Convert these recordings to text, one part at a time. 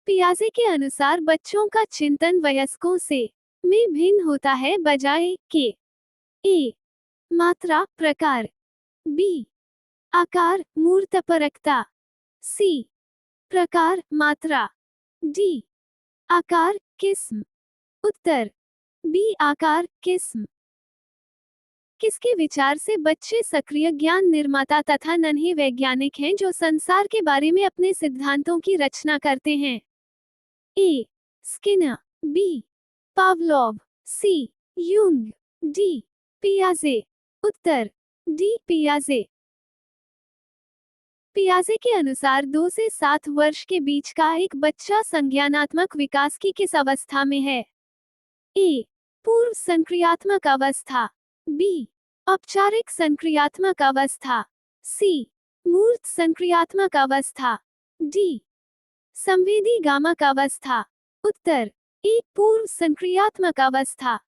पियाजे के अनुसार बच्चों का चिंतन वयस्कों से में भिन्न होता है बजाय के ए मात्रा प्रकार, बी आकार मूर्तपरकता, सी प्रकार मात्रा, डी आकार किस्म। उत्तर बी आकार किस्म। किसके विचार से बच्चे सक्रिय ज्ञान निर्माता तथा नन्हे वैज्ञानिक हैं जो संसार के बारे में अपने सिद्धांतों की रचना करते हैं? ए स्किनर, बी पावलोव, सी यूंग, डी पियाजे। उत्तर डी पियाजे। पियाजे के अनुसार 2 से 7 वर्ष के बीच का एक बच्चा संज्ञानात्मक विकास की किस अवस्था में है? ए पूर्व संक्रियात्मक अवस्था, बी औपचारिक संक्रियात्मक अवस्था, सी मूर्त संक्रियात्मक अवस्था, डी संवेदी गामक अवस्था। उत्तर ए पूर्व संक्रियात्मक अवस्था।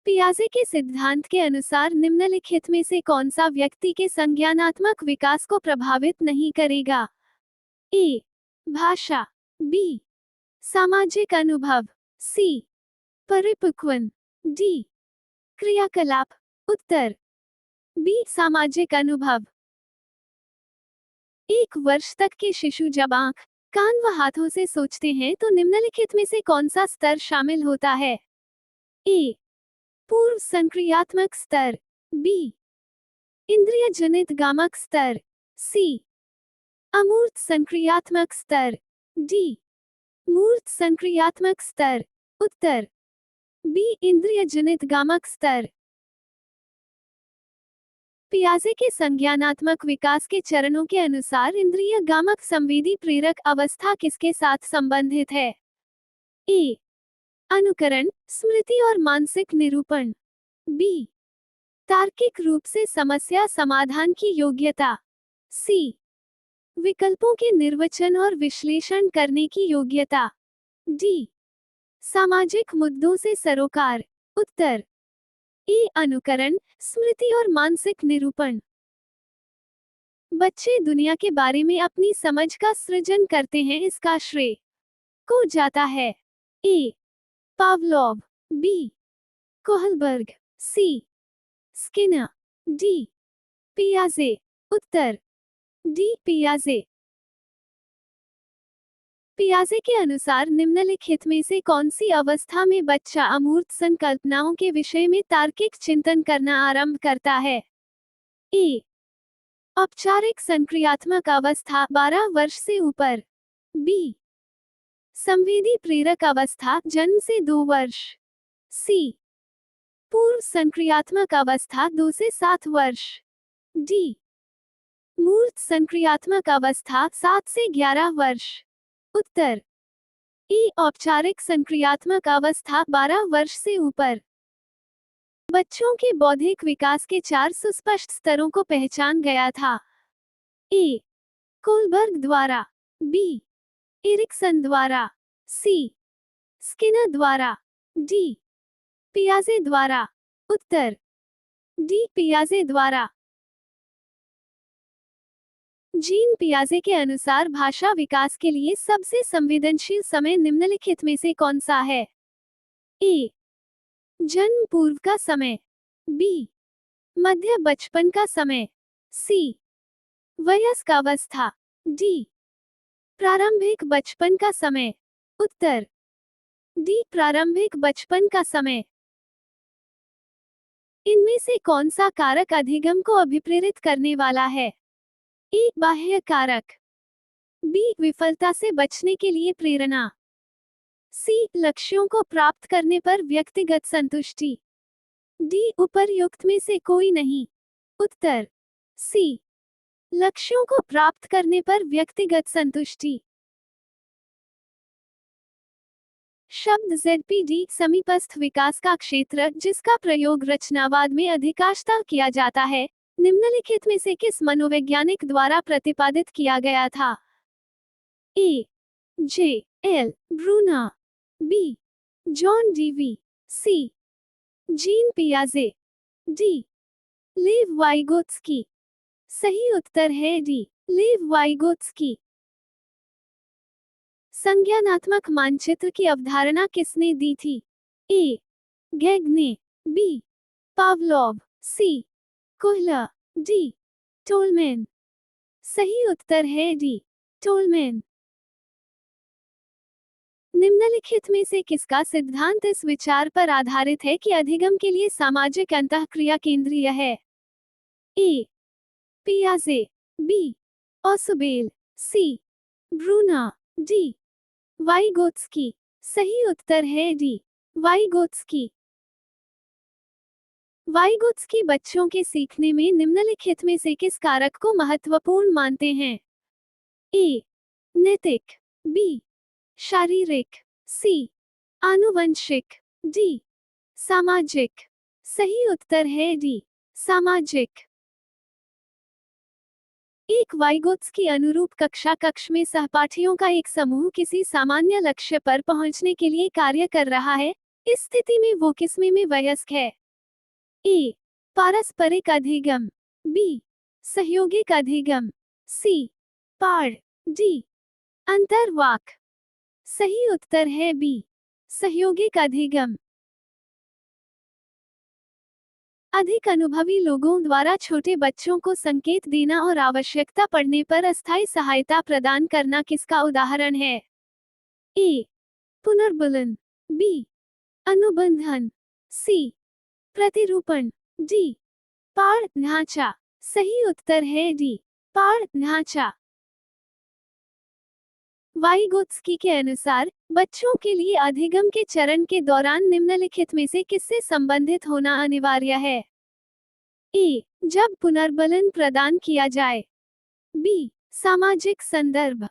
पियाजे के सिद्धांत के अनुसार निम्नलिखित में से कौन सा व्यक्ति के संज्ञानात्मक विकास को प्रभावित नहीं करेगा? ए भाषा, बी सामाजिक अनुभव, सी परिपक्वन, डी क्रियाकलाप। उत्तर बी सामाजिक अनुभव। 1 वर्ष तक के शिशु जब आंख, कान व हाथों से सोचते हैं तो निम्नलिखित में से कौन सा स्तर शामिल होता है? ए पूर्व संक्रियात्मक स्तर, बी इंद्रिय जनित गामक स्तर, सी अमूर्त संक्रियात्मक स्तर, डी मूर्त संक्रियात्मक स्तर। उत्तर बी इंद्रिय जनित गामक स्तर। पियाजे के संज्ञानात्मक विकास के चरणों के अनुसार इंद्रिय गामक संवेदी प्रेरक अवस्था किसके साथ संबंधित है? ए अनुकरण, स्मृति और मानसिक निरूपण, बी तार्किक रूप से समस्या समाधान की योग्यता, सी विकल्पों के निर्वचन और विश्लेषण करने की योग्यता, डी सामाजिक मुद्दों से सरोकार। उत्तर ए अनुकरण, स्मृति और मानसिक निरूपण। बच्चे दुनिया के बारे में अपनी समझ का सृजन करते हैं, इसका श्रेय को जाता है? ए पावलोव, बी कोहलबर्ग, सी स्किनर, डी पियाजे। उत्तर डी पियाजे। पियाजे के अनुसार निम्नलिखित में से कौन सी अवस्था में बच्चा अमूर्त संकल्पनाओं के विषय में तार्किक चिंतन करना आरंभ करता है? ए औपचारिक संक्रियात्मक अवस्था 12 वर्ष से ऊपर, बी संवेदी प्रेरक अवस्था जन्म से 2 वर्ष, सी पूर्व संक्रियात्मक अवस्था 2 से 7 वर्ष, डी मूर्त संक्रियात्मक अवस्था 7 से 11 वर्ष। उत्तर ए औपचारिक संक्रियात्मक अवस्था 12 वर्ष से ऊपर। बच्चों के बौद्धिक विकास के 4 सुस्पष्ट स्तरों को पहचान गया था? ए कोलबर्ग द्वारा, बी एरिक्सन द्वारा, सी स्किनर द्वारा, डी पियाजे द्वारा। उत्तर डी पियाजे द्वारा। जीन पियाजे के अनुसार भाषा विकास के लिए सबसे संवेदनशील समय निम्नलिखित में से कौन सा है? ए जन्म पूर्व का समय, बी मध्य बचपन का समय, सी वयस्क अवस्था, डी प्रारंभिक बचपन का समय। उत्तर डी प्रारंभिक बचपन का समय। इनमें से कौन सा कारक अधिगम को अभिप्रेरित करने वाला है? ए बाह्य कारक, बी विफलता से बचने के लिए प्रेरणा, सी लक्ष्यों को प्राप्त करने पर व्यक्तिगत संतुष्टि, डी उपर्युक्त में से कोई नहीं। उत्तर सी लक्ष्यों को प्राप्त करने पर व्यक्तिगत संतुष्टि। शब्द ZPD समीपस्थ विकास का क्षेत्र जिसका प्रयोग रचनावाद में अधिकांशतः किया जाता है, निम्नलिखित में से किस मनोवैज्ञानिक द्वारा प्रतिपादित किया गया था? A J L Bruner, B John Dewey, C Jean पियाजे, डी लेव वाइगोत्स्की। सही उत्तर है डी लेव वाइगोत्स्की। संज्ञानात्मक मानचित्र की अवधारणा किसने दी थी? A. Gagne, B. Pavlov, C. Kohler, D. Tolman. सही उत्तर है डी. टोलमैन। निम्नलिखित में से किसका सिद्धांत इस विचार पर आधारित है कि अधिगम के लिए सामाजिक अंतःक्रिया केंद्रीय है? ए. पियाजे, B. Ausubel, C. Bruner, D. Vygotsky. सही उत्तर है डी. वाइगोत्स्की। वाइगोत्स्की बच्चों के सीखने में निम्नलिखित में से किस कारक को महत्वपूर्ण मानते हैं? ए. नैतिक, बी. शारीरिक, सी. आनुवंशिक, डी. सामाजिक। सही उत्तर है डी. सामाजिक। एक वाइगोत्स्की अनुरूप कक्षा कक्ष में सहपाठियों का एक समूह किसी सामान्य लक्ष्य पर पहुंचने के लिए कार्य कर रहा है। इस स्थिति में वो किसमें में वयस्क है? ए. पारस्परिक अधिगम, बी. सहयोगिक अधिगम, सी. पार, डी. अंतर्वाक। सही उत्तर है बी. सहयोगिक अधिगम। अधिक अनुभवी लोगों द्वारा छोटे बच्चों को संकेत देना और आवश्यकता पड़ने पर अस्थायी सहायता प्रदान करना किसका उदाहरण है? ए. पुनर्बलन, बी. अनुबंधन, सी. प्रतिरूपण, डी. पार ढांचा। सही उत्तर है डी. पार ढांचा। वाइगोत्स्की के अनुसार बच्चों के लिए अधिगम के चरण के दौरान निम्नलिखित में से किससे संबंधित होना अनिवार्य है? ए. जब पुनर्बलन प्रदान किया जाए, बी. सामाजिक संदर्भ,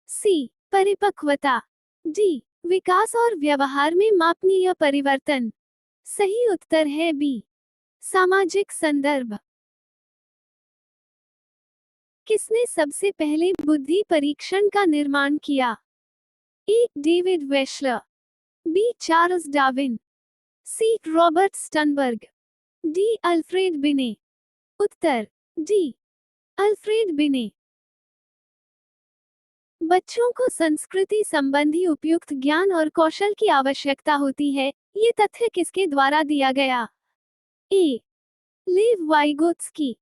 सी. परिपक्वता, डी. विकास और व्यवहार में मापनीय परिवर्तन। सही उत्तर है बी. सामाजिक संदर्भ। किसने सबसे पहले बुद्धि परीक्षण का निर्माण किया? A. David Wechsler, B. Charles Darwin, C. Robert Sternberg, D. Alfred Binet. उत्तर डी. अल्फ्रेड बिने। बच्चों को संस्कृति संबंधी उपयुक्त ज्ञान और कौशल की आवश्यकता होती है, ये तथ्य किसके द्वारा दिया गया? A. Lev Vygotsky,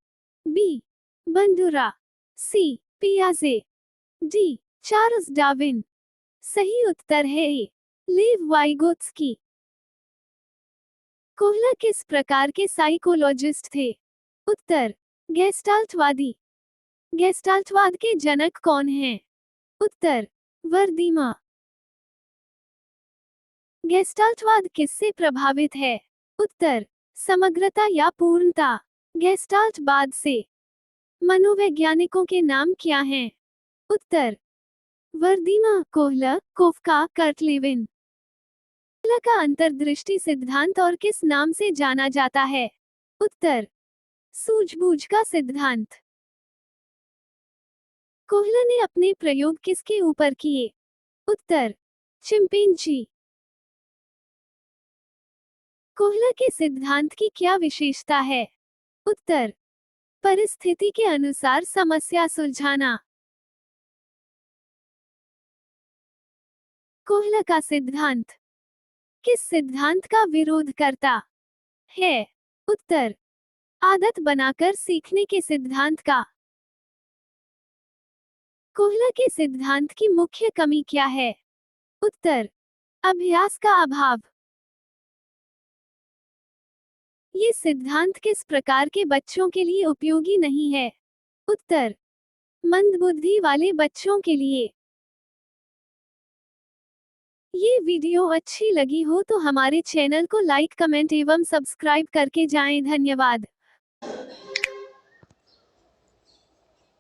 B. Bandura, C. पियाजे, डी. Charles Darwin. सही उत्तर है ए. Lev Vygotsky. कोहलर किस प्रकार के साइकोलॉजिस्ट थे? उत्तर गेस्टाल्टवादी। गेस्टाल्टवाद के जनक कौन हैं? उत्तर वर्दीमा। गेस्टाल्टवाद किससे प्रभावित है? उत्तर समग्रता या पूर्णता। गेस्टाल्टवाद से। मनोवैज्ञानिकों के नाम क्या हैं? उत्तर वर्दीमा, कोहलर, कोफका, कर्टलेविन। कोहलर का अंतर्दृष्टि सिद्धांत और किस नाम से जाना जाता है? उत्तर सूझबूझ का सिद्धांत। कोहलर ने अपने प्रयोग किसके ऊपर किए? उत्तर चिंपैंजी। कोहलर के सिद्धांत की क्या विशेषता है? उत्तर परिस्थिति के अनुसार समस्या सुलझाना। कोहलर का सिद्धांत किस सिद्धांत का विरोध करता है? उत्तर आदत बनाकर सीखने के सिद्धांत का। कोहलर के सिद्धांत की मुख्य कमी क्या है? उत्तर अभ्यास का अभाव। ये सिद्धांत किस प्रकार के बच्चों के लिए उपयोगी नहीं है? उत्तर मंदबुद्धि वाले बच्चों के लिए। ये वीडियो अच्छी लगी हो तो हमारे चैनल को लाइक, कमेंट एवं सब्सक्राइब करके जाएं। धन्यवाद।